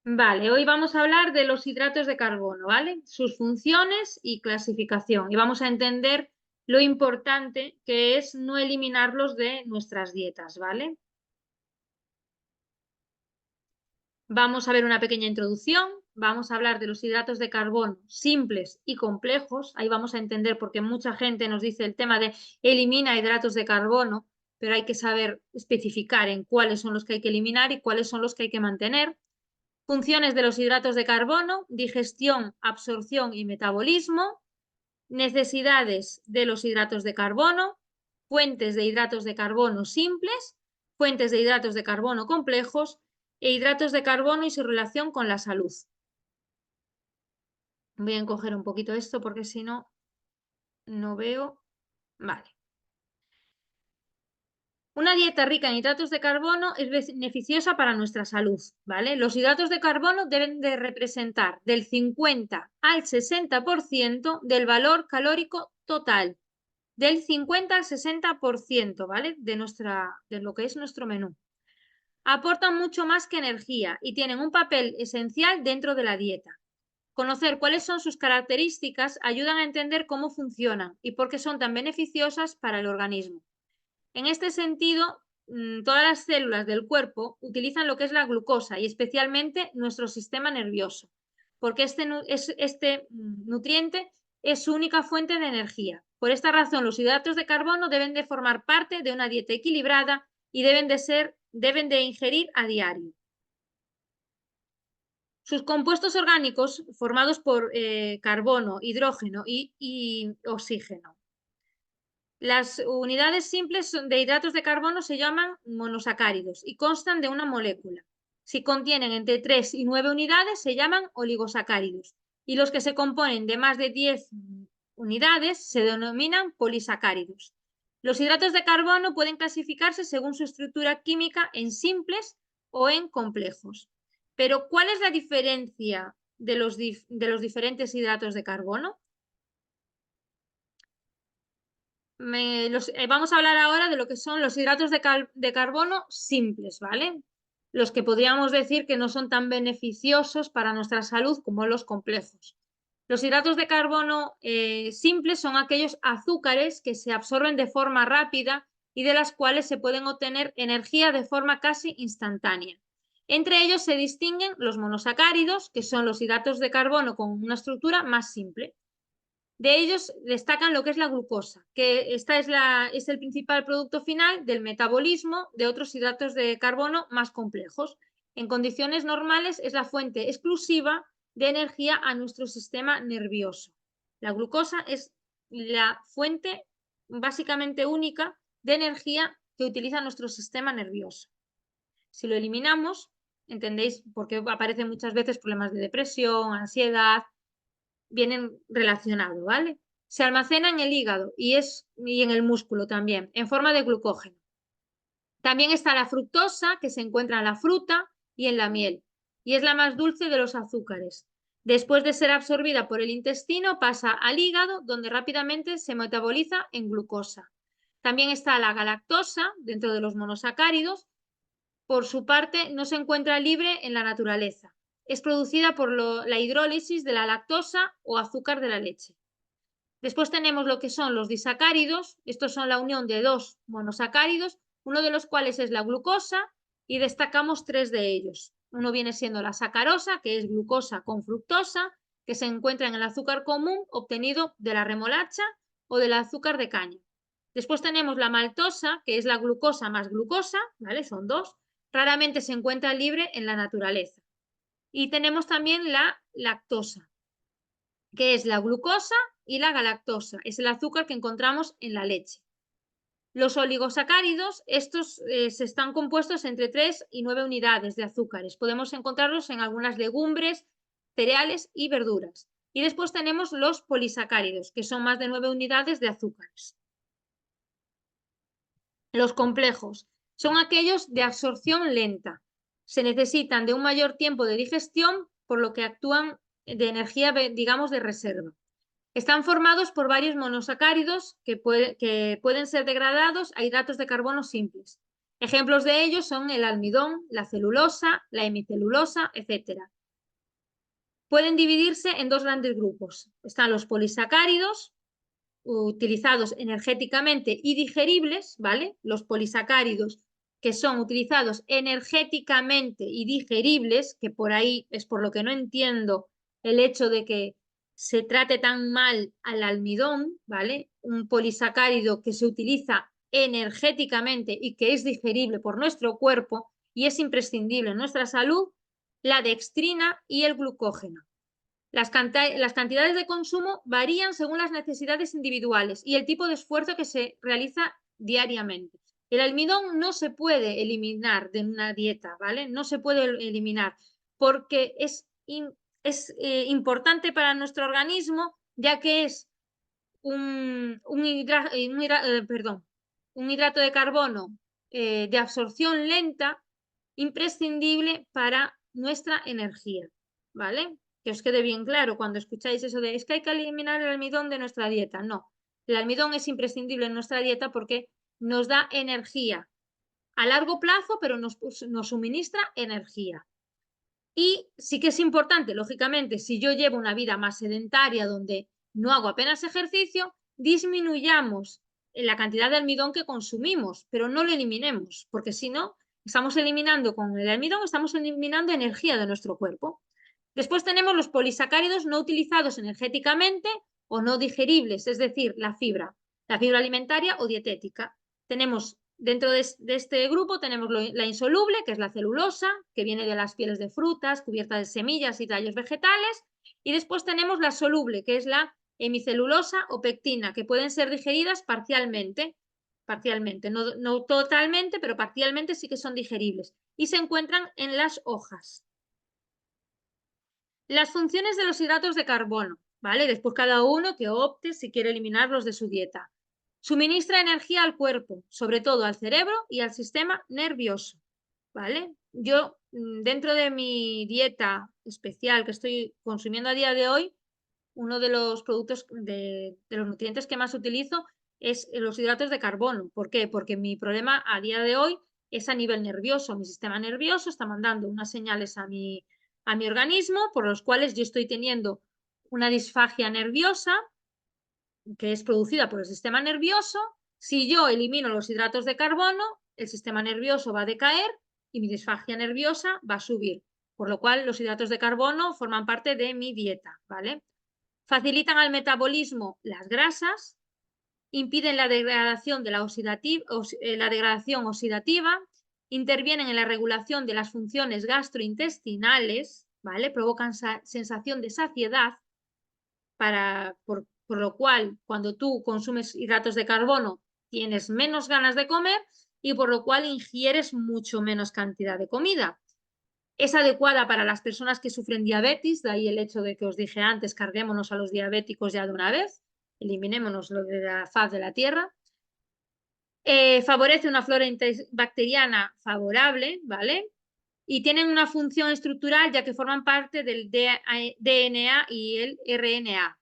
Vale, hoy vamos a hablar de los hidratos de carbono, ¿vale? Sus funciones y clasificación. Y vamos a entender lo importante que es no eliminarlos de nuestras dietas, ¿vale? Vamos a ver una pequeña introducción. Vamos a hablar de los hidratos de carbono simples y complejos. Ahí vamos a entender por qué mucha gente nos dice el tema de elimina hidratos de carbono, pero hay que saber especificar en cuáles son los que hay que eliminar y cuáles son los que hay que mantener. Funciones de los hidratos de carbono, digestión, absorción y metabolismo, necesidades de los hidratos de carbono, fuentes de hidratos de carbono simples, fuentes de hidratos de carbono complejos e hidratos de carbono y su relación con la salud. Voy a encoger un poquito esto porque si no, no veo. Vale. Una dieta rica en hidratos de carbono es beneficiosa para nuestra salud, ¿vale? Los hidratos de carbono deben de representar del 50 al 60% del valor calórico total, del 50 al 60%, ¿vale? De lo que es nuestro menú. Aportan mucho más que energía y tienen un papel esencial dentro de la dieta. Conocer cuáles son sus características ayudan a entender cómo funcionan y por qué son tan beneficiosas para el organismo. En este sentido, todas las células del cuerpo utilizan lo que es la glucosa y especialmente nuestro sistema nervioso, porque este nutriente es su única fuente de energía. Por esta razón, los hidratos de carbono deben de formar parte de una dieta equilibrada y deben de ingerir a diario. Sus compuestos orgánicos, formados por carbono, hidrógeno y oxígeno. Las unidades simples de hidratos de carbono se llaman monosacáridos y constan de una molécula. Si contienen entre 3 y 9 unidades se llaman oligosacáridos y los que se componen de más de 10 unidades se denominan polisacáridos. Los hidratos de carbono pueden clasificarse según su estructura química en simples o en complejos. Pero, ¿cuál es la diferencia de los diferentes hidratos de carbono? Vamos a hablar ahora de lo que son los hidratos de carbono simples, ¿vale? Los que podríamos decir que no son tan beneficiosos para nuestra salud como los complejos. Los hidratos de carbono simples son aquellos azúcares que se absorben de forma rápida y de las cuales se pueden obtener energía de forma casi instantánea. Entre ellos se distinguen los monosacáridos, que son los hidratos de carbono con una estructura más simple. De ellos destacan lo que es la glucosa, que esta es el principal producto final del metabolismo de otros hidratos de carbono más complejos. En condiciones normales es la fuente exclusiva de energía a nuestro sistema nervioso. La glucosa es la fuente básicamente única de energía que utiliza nuestro sistema nervioso. Si lo eliminamos, entendéis por qué aparecen muchas veces problemas de depresión, ansiedad, vienen relacionados, ¿vale? Se almacena en el hígado y en el músculo también, en forma de glucógeno. También está la fructosa, que se encuentra en la fruta y en la miel, y es la más dulce de los azúcares. Después de ser absorbida por el intestino, pasa al hígado, donde rápidamente se metaboliza en glucosa. También está la galactosa, dentro de los monosacáridos. Por su parte, no se encuentra libre en la naturaleza. Es producida por la hidrólisis de la lactosa o azúcar de la leche. Después tenemos lo que son los disacáridos. Estos son la unión de dos monosacáridos, uno de los cuales es la glucosa, y destacamos tres de ellos. Uno viene siendo la sacarosa, que es glucosa con fructosa, que se encuentra en el azúcar común obtenido de la remolacha o del azúcar de caña. Después tenemos la maltosa, que es la glucosa más glucosa, ¿vale? Son dos. Raramente se encuentra libre en la naturaleza. Y tenemos también la lactosa, que es la glucosa y la galactosa. Es el azúcar que encontramos en la leche. Los oligosacáridos, estos están compuestos entre 3 y 9 unidades de azúcares. Podemos encontrarlos en algunas legumbres, cereales y verduras. Y después tenemos los polisacáridos, que son más de 9 unidades de azúcares. Los complejos son aquellos de absorción lenta. Se necesitan de un mayor tiempo de digestión, por lo que actúan de energía, digamos, de reserva. Están formados por varios monosacáridos que pueden ser degradados a hidratos de carbono simples. Ejemplos de ellos son el almidón, la celulosa, la hemicelulosa, etc. pueden dividirse en dos grandes grupos. Están los polisacáridos, utilizados energéticamente y digeribles, ¿vale? Los polisacáridos que son utilizados energéticamente y digeribles, que por ahí es por lo que no entiendo el hecho de que se trate tan mal al almidón, ¿vale? Un polisacárido que se utiliza energéticamente y que es digerible por nuestro cuerpo y es imprescindible en nuestra salud, la dextrina y el glucógeno. Las cantidades de consumo varían según las necesidades individuales y el tipo de esfuerzo que se realiza diariamente. El almidón no se puede eliminar de una dieta, ¿vale? No se puede eliminar porque es importante para nuestro organismo, ya que es un hidrato de carbono de absorción lenta, imprescindible para nuestra energía, ¿vale? Que os quede bien claro cuando escucháis eso de es que hay que eliminar el almidón de nuestra dieta. No, el almidón es imprescindible en nuestra dieta porque nos da energía a largo plazo, pero nos suministra energía. Y sí que es importante, lógicamente, si yo llevo una vida más sedentaria donde no hago apenas ejercicio, disminuyamos la cantidad de almidón que consumimos, pero no lo eliminemos, porque si no, estamos eliminando con el almidón, estamos eliminando energía de nuestro cuerpo. Después tenemos los polisacáridos no utilizados energéticamente o no digeribles, es decir, la fibra alimentaria o dietética. Tenemos dentro de este grupo tenemos la insoluble, que es la celulosa, que viene de las pieles de frutas, cubierta de semillas y tallos vegetales. Y después tenemos la soluble, que es la hemicelulosa o pectina, que pueden ser digeridas parcialmente. No totalmente, pero parcialmente sí que son digeribles. Y se encuentran en las hojas. Las funciones de los hidratos de carbono, ¿vale? Después cada uno que opte si quiere eliminarlos de su dieta. Suministra energía al cuerpo, sobre todo al cerebro y al sistema nervioso, ¿vale? Yo, dentro de mi dieta especial que estoy consumiendo a día de hoy, uno de los productos de los nutrientes que más utilizo es los hidratos de carbono. ¿Por qué? Porque mi problema a día de hoy es a nivel nervioso. Mi sistema nervioso está mandando unas señales a mi organismo por los cuales yo estoy teniendo una disfagia nerviosa que es producida por el sistema nervioso. Si yo elimino los hidratos de carbono, el sistema nervioso va a decaer y mi disfagia nerviosa va a subir. Por lo cual, los hidratos de carbono forman parte de mi dieta, ¿vale? Facilitan al metabolismo las grasas, impiden la degradación, la degradación oxidativa, intervienen en la regulación de las funciones gastrointestinales, ¿vale? Provocan sensación de saciedad, por lo cual cuando tú consumes hidratos de carbono tienes menos ganas de comer y por lo cual ingieres mucho menos cantidad de comida. Es adecuada para las personas que sufren diabetes, de ahí el hecho de que os dije antes, carguémonos a los diabéticos ya de una vez, eliminémonos lo de la faz de la tierra. Favorece una flora bacteriana favorable, ¿vale? Y tienen una función estructural ya que forman parte del DNA y el RNA.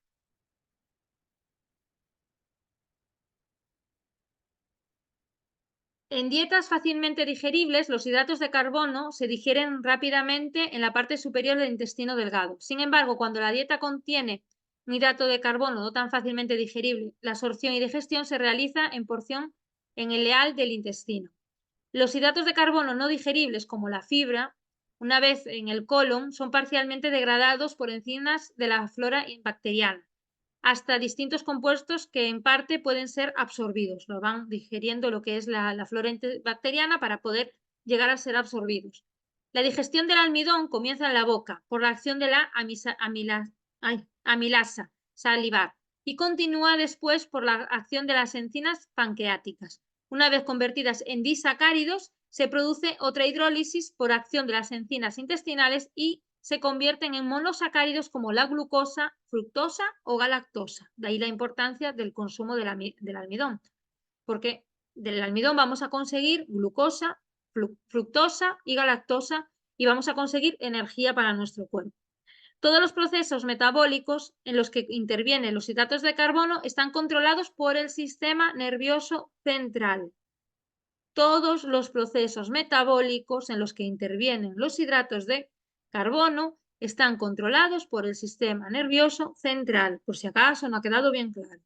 En dietas fácilmente digeribles, los hidratos de carbono se digieren rápidamente en la parte superior del intestino delgado. Sin embargo, cuando la dieta contiene un hidrato de carbono no tan fácilmente digerible, la absorción y digestión se realiza en porción en el leal del intestino. Los hidratos de carbono no digeribles, como la fibra, una vez en el colon, son parcialmente degradados por enzimas de la flora bacteriana hasta distintos compuestos que en parte pueden ser absorbidos. Lo van digiriendo lo que es la flora bacteriana para poder llegar a ser absorbidos. La digestión del almidón comienza en la boca por la acción de la amilasa salivar y continúa después por la acción de las enzimas pancreáticas. Una vez convertidas en disacáridos, se produce otra hidrólisis por acción de las enzimas intestinales y se convierten en monosacáridos como la glucosa, fructosa o galactosa. De ahí la importancia del consumo del almidón, porque del almidón vamos a conseguir glucosa, fructosa y galactosa y vamos a conseguir energía para nuestro cuerpo. Todos los procesos metabólicos en los que intervienen los hidratos de carbono están controlados por el sistema nervioso central. Todos los procesos metabólicos en los que intervienen los hidratos de carbono están controlados por el sistema nervioso central, por si acaso no ha quedado bien claro.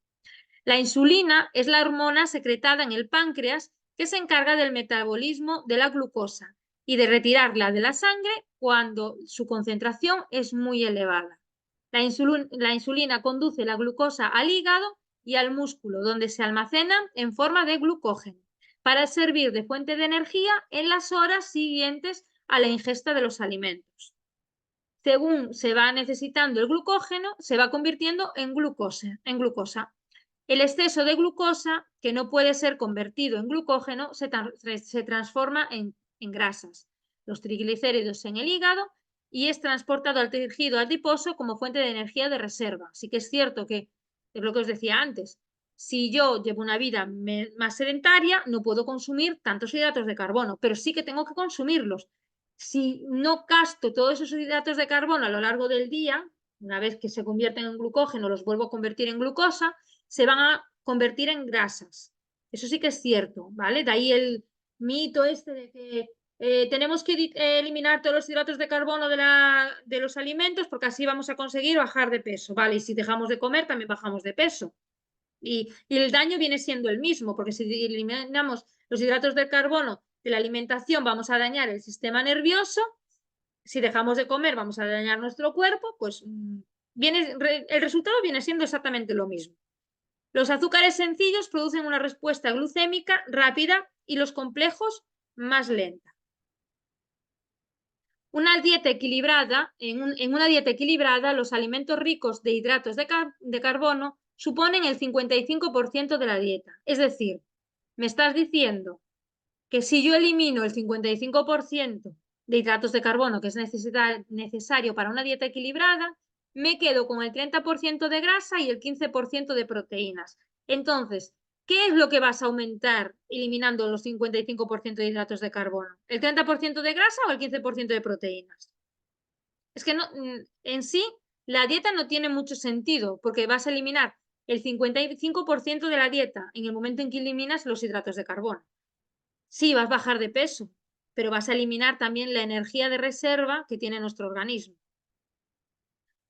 La insulina es la hormona secretada en el páncreas que se encarga del metabolismo de la glucosa y de retirarla de la sangre cuando su concentración es muy elevada. La insulina conduce la glucosa al hígado y al músculo, donde se almacena en forma de glucógeno, para servir de fuente de energía en las horas siguientes a la ingesta de los alimentos. Según se va necesitando el glucógeno, se va convirtiendo en glucosa. El exceso de glucosa, que no puede ser convertido en glucógeno, se transforma en grasas, los triglicéridos en el hígado, y es transportado al tejido adiposo como fuente de energía de reserva. Sí que es cierto que, es lo que os decía antes, si yo llevo una vida más sedentaria, no puedo consumir tantos hidratos de carbono, pero sí que tengo que consumirlos. Si no gasto todos esos hidratos de carbono a lo largo del día, una vez que se convierten en glucógeno, los vuelvo a convertir en glucosa, se van a convertir en grasas. Eso sí que es cierto, ¿vale? De ahí el mito este de que tenemos que eliminar todos los hidratos de carbono de los alimentos porque así vamos a conseguir bajar de peso, ¿vale? Y si dejamos de comer, también bajamos de peso. Y el daño viene siendo el mismo, porque si eliminamos los hidratos de carbono de la alimentación, vamos a dañar el sistema nervioso. Si dejamos de comer, vamos a dañar nuestro cuerpo, pues el resultado viene siendo exactamente lo mismo. Los azúcares sencillos producen una respuesta glucémica rápida y los complejos más lenta. Una dieta equilibrada, en una dieta equilibrada, los alimentos ricos de hidratos de carbono suponen el 55% de la dieta. Es decir, me estás diciendo que si yo elimino el 55% de hidratos de carbono que es necesario para una dieta equilibrada, me quedo con el 30% de grasa y el 15% de proteínas. Entonces, ¿qué es lo que vas a aumentar eliminando los 55% de hidratos de carbono? ¿El 30% de grasa o el 15% de proteínas? Es que no, en sí la dieta no tiene mucho sentido porque vas a eliminar el 55% de la dieta en el momento en que eliminas los hidratos de carbono. Sí, vas a bajar de peso, pero vas a eliminar también la energía de reserva que tiene nuestro organismo,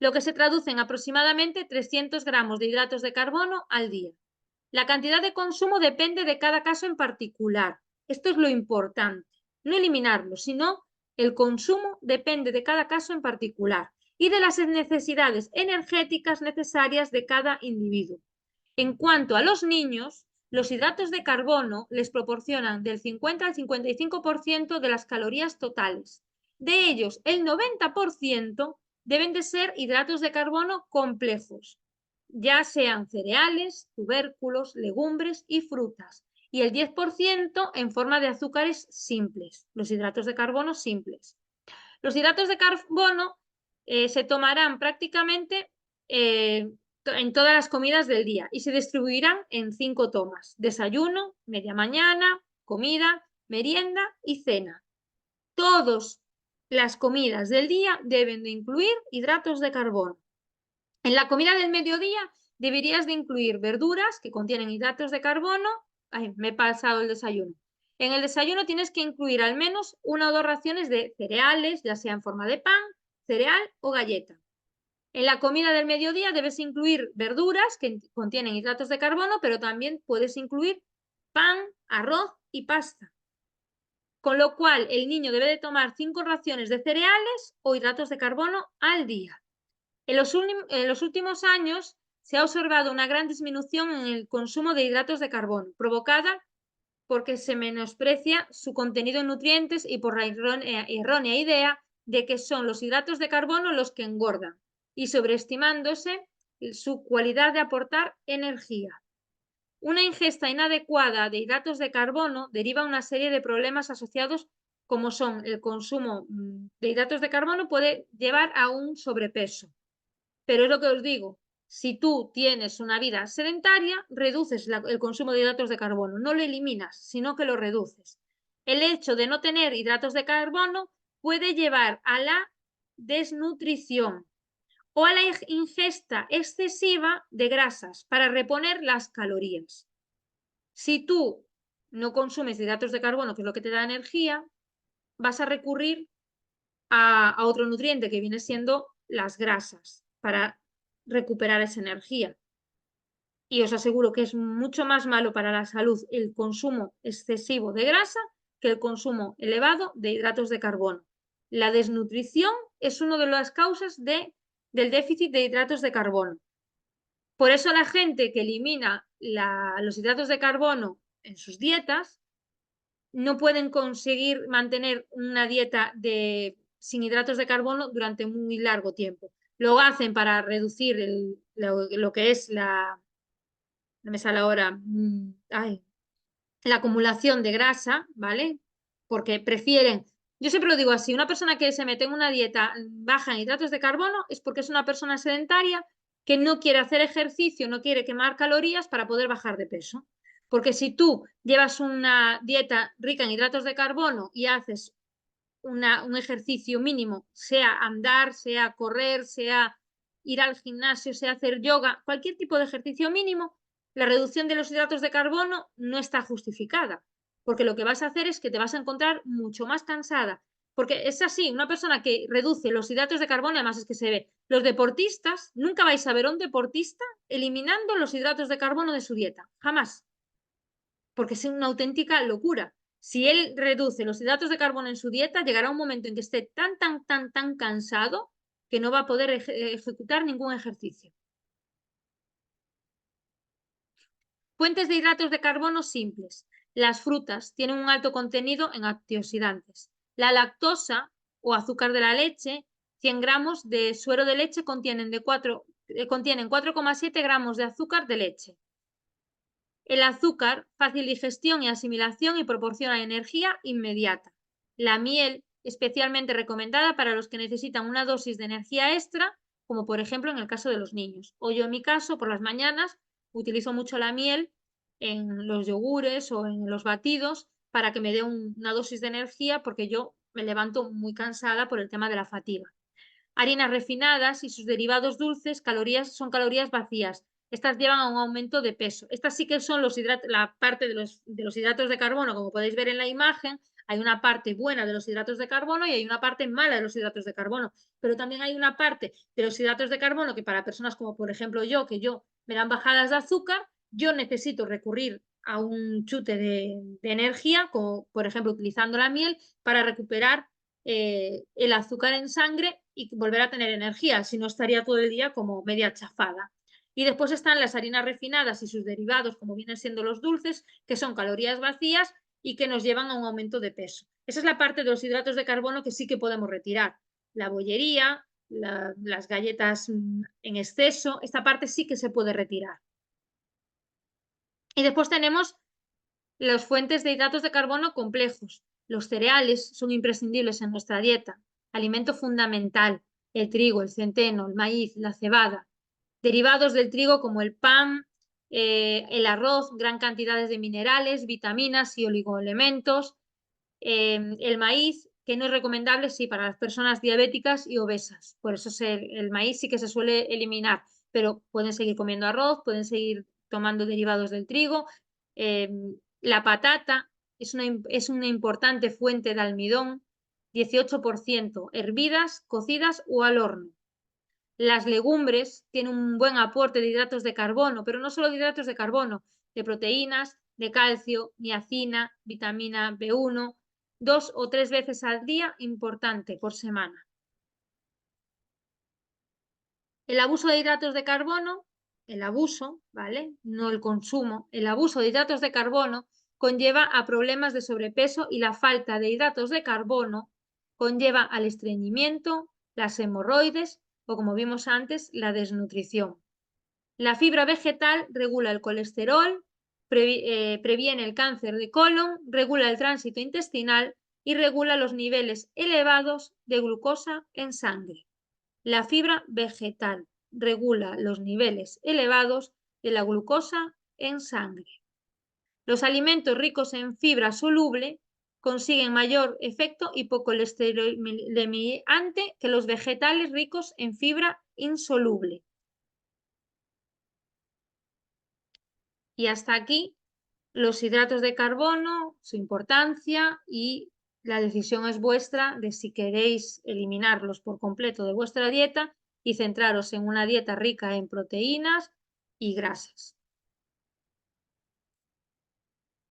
lo que se traduce en aproximadamente 300 gramos de hidratos de carbono al día. La cantidad de consumo depende de cada caso en particular. Esto es lo importante. No eliminarlo, sino el consumo depende de cada caso en particular y de las necesidades energéticas necesarias de cada individuo. En cuanto a los niños, los hidratos de carbono les proporcionan del 50 al 55% de las calorías totales. De ellos, el 90% deben de ser hidratos de carbono complejos, ya sean cereales, tubérculos, legumbres y frutas, y el 10% en forma de azúcares simples, los hidratos de carbono simples. Los hidratos de carbono se tomarán prácticamente en todas las comidas del día y se distribuirán en 5 tomas: desayuno, media mañana, comida, merienda y cena. Todas las comidas del día deben de incluir hidratos de carbono. En la comida del mediodía deberías de incluir verduras que contienen hidratos de carbono. Ay, me he pasado el desayuno. En el desayuno tienes que incluir al menos 1 o 2 raciones de cereales, ya sea en forma de pan, cereal o galleta. En la comida del mediodía debes incluir verduras que contienen hidratos de carbono, pero también puedes incluir pan, arroz y pasta. Con lo cual, el niño debe de tomar 5 raciones de cereales o hidratos de carbono al día. En los últimos años se ha observado una gran disminución en el consumo de hidratos de carbono, provocada porque se menosprecia su contenido en nutrientes y por la errónea idea de que son los hidratos de carbono los que engordan, y sobreestimándose su cualidad de aportar energía. Una ingesta inadecuada de hidratos de carbono deriva una serie de problemas asociados, como son el consumo de hidratos de carbono puede llevar a un sobrepeso. Pero es lo que os digo, si tú tienes una vida sedentaria, reduces el consumo de hidratos de carbono, no lo eliminas, sino que lo reduces. El hecho de no tener hidratos de carbono puede llevar a la desnutrición o a la ingesta excesiva de grasas para reponer las calorías. Si tú no consumes hidratos de carbono, que es lo que te da energía, vas a recurrir a otro nutriente que viene siendo las grasas para recuperar esa energía. Y os aseguro que es mucho más malo para la salud el consumo excesivo de grasa que el consumo elevado de hidratos de carbono. La desnutrición es una de las causas del déficit de hidratos de carbono. Por eso la gente que elimina los hidratos de carbono en sus dietas no pueden conseguir mantener una dieta sin hidratos de carbono durante muy largo tiempo. Lo hacen para reducir lo que es no me sale ahora, la acumulación de grasa, ¿vale? Porque prefieren, yo siempre lo digo así, una persona que se mete en una dieta baja en hidratos de carbono es porque es una persona sedentaria que no quiere hacer ejercicio, no quiere quemar calorías para poder bajar de peso. Porque si tú llevas una dieta rica en hidratos de carbono y haces un ejercicio mínimo, sea andar, sea correr, sea ir al gimnasio, sea hacer yoga, cualquier tipo de ejercicio mínimo, la reducción de los hidratos de carbono no está justificada, porque lo que vas a hacer es que te vas a encontrar mucho más cansada, porque es así, una persona que reduce los hidratos de carbono, además es que se ve, los deportistas, nunca vais a ver a un deportista eliminando los hidratos de carbono de su dieta, jamás, porque es una auténtica locura. Si él reduce los hidratos de carbono en su dieta, llegará un momento en que esté tan cansado que no va a poder ejecutar ningún ejercicio. Fuentes de hidratos de carbono simples. Las frutas tienen un alto contenido en antioxidantes. La lactosa o azúcar de la leche, 100 gramos de suero de leche contienen 4,7 gramos de azúcar de leche. El azúcar, fácil digestión y asimilación y proporciona energía inmediata. La miel, especialmente recomendada para los que necesitan una dosis de energía extra, como por ejemplo en el caso de los niños. O yo en mi caso, por las mañanas, utilizo mucho la miel en los yogures o en los batidos para que me dé una dosis de energía porque yo me levanto muy cansada por el tema de la fatiga. Harinas refinadas y sus derivados dulces, son calorías vacías. Estas llevan a un aumento de peso. Estas sí que son la parte de los hidratos de carbono, como podéis ver en la imagen. Hay una parte buena de los hidratos de carbono y hay una parte mala de los hidratos de carbono. Pero también hay una parte de los hidratos de carbono que para personas como por ejemplo yo, que yo me dan bajadas de azúcar, yo necesito recurrir a un chute de energía, como por ejemplo utilizando la miel, para recuperar el azúcar en sangre y volver a tener energía, si no estaría todo el día como media chafada. Y después están las harinas refinadas y sus derivados, como vienen siendo los dulces, que son calorías vacías y que nos llevan a un aumento de peso. Esa es la parte de los hidratos de carbono que sí que podemos retirar. La bollería, las galletas en exceso, esta parte sí que se puede retirar. Y después tenemos las fuentes de hidratos de carbono complejos. Los cereales son imprescindibles en nuestra dieta. Alimento fundamental. El trigo, el centeno, el maíz, la cebada. Derivados del trigo como el pan, el arroz, gran cantidades de minerales, vitaminas y oligoelementos. El maíz, que no es recomendable, sí, para las personas diabéticas y obesas. Por eso el maíz sí que se suele eliminar, pero pueden seguir comiendo arroz, pueden seguir tomando derivados del trigo. La patata es una importante fuente de almidón, 18% hervidas, cocidas o al horno. Las legumbres tienen un buen aporte de hidratos de carbono, pero no solo de hidratos de carbono, de proteínas, de calcio, niacina, vitamina B1, 2 o 3 veces al día, importante, por semana. El abuso de hidratos de carbono, el abuso, ¿vale? No el consumo, el abuso de hidratos de carbono conlleva a problemas de sobrepeso y la falta de hidratos de carbono conlleva al estreñimiento, las hemorroides o, como vimos antes, la desnutrición. La fibra vegetal regula el colesterol, previene el cáncer de colon, regula el tránsito intestinal y regula los niveles elevados de glucosa en sangre. La fibra vegetal regula los niveles elevados de la glucosa en sangre. Los alimentos ricos en fibra soluble consiguen mayor efecto hipocolesterolemiante que los vegetales ricos en fibra insoluble. Y hasta aquí los hidratos de carbono, su importancia y La decisión es vuestra de si queréis eliminarlos por completo de vuestra dieta y centraros en una dieta rica en proteínas y grasas.